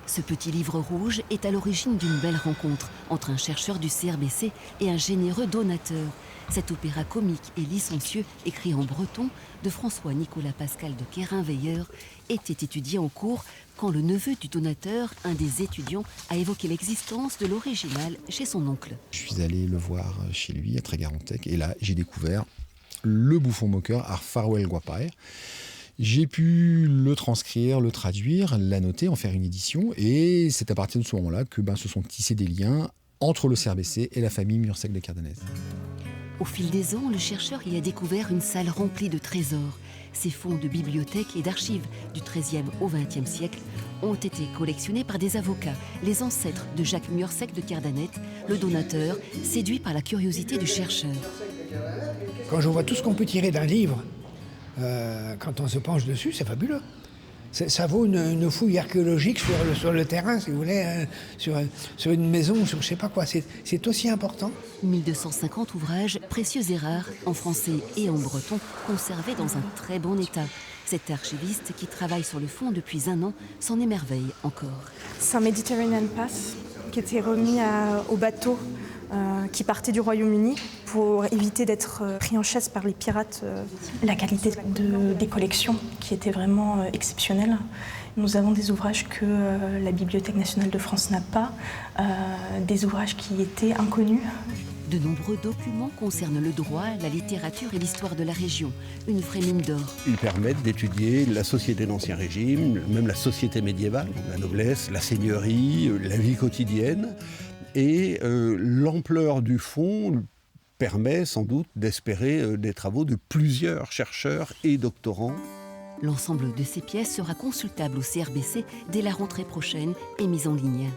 Ce petit livre rouge est à l'origine d'une belle rencontre entre un chercheur du CRBC et un généreux donateur. Cet opéra comique et licencieux, écrit en breton, de François-Nicolas Pascal de Quérin-Veilleur, était étudié en cours quand le neveu du donateur, un des étudiants, a évoqué l'existence de l'original chez son oncle. Je suis allé le voir chez lui à Trégarantec et là j'ai découvert le bouffon moqueur Ar Farwell Guapaire. J'ai pu le transcrire, le traduire, l'annoter, en faire une édition et c'est à partir de ce moment-là que se sont tissés des liens entre le CRBC et la famille Murcec de Cardanèse. Au fil des ans, le chercheur y a découvert une salle remplie de trésors. Ces fonds de bibliothèques et d'archives du XIIIe au XXe siècle ont été collectionnés par des avocats, les ancêtres de Jacques Murcec de Cardanet, le donateur, séduit par la curiosité du chercheur. Quand je vois tout ce qu'on peut tirer d'un livre, quand on se penche dessus, c'est fabuleux. Ça vaut une fouille archéologique sur le terrain, si vous voulez, sur une maison, sur je sais pas quoi. C'est aussi important. 1250 ouvrages précieux et rares, en français et en breton, conservés dans un très bon état. Cet archiviste qui travaille sur le fond depuis un an s'en émerveille encore. C'est un Mediterranean Pass qui était remis au bateau qui partait du Royaume-Uni pour éviter d'être pris en chasse par les pirates. La qualité des collections qui était vraiment exceptionnelle. Nous avons des ouvrages que la Bibliothèque nationale de France n'a pas, des ouvrages qui étaient inconnus. De nombreux documents concernent le droit, la littérature et l'histoire de la région. Une vraie mine d'or. Ils permettent d'étudier la société d'Ancien Régime, même la société médiévale, la noblesse, la seigneurie, la vie quotidienne. Et l'ampleur du fonds permet sans doute d'espérer des travaux de plusieurs chercheurs et doctorants. L'ensemble de ces pièces sera consultable au CRBC dès la rentrée prochaine et mise en ligne.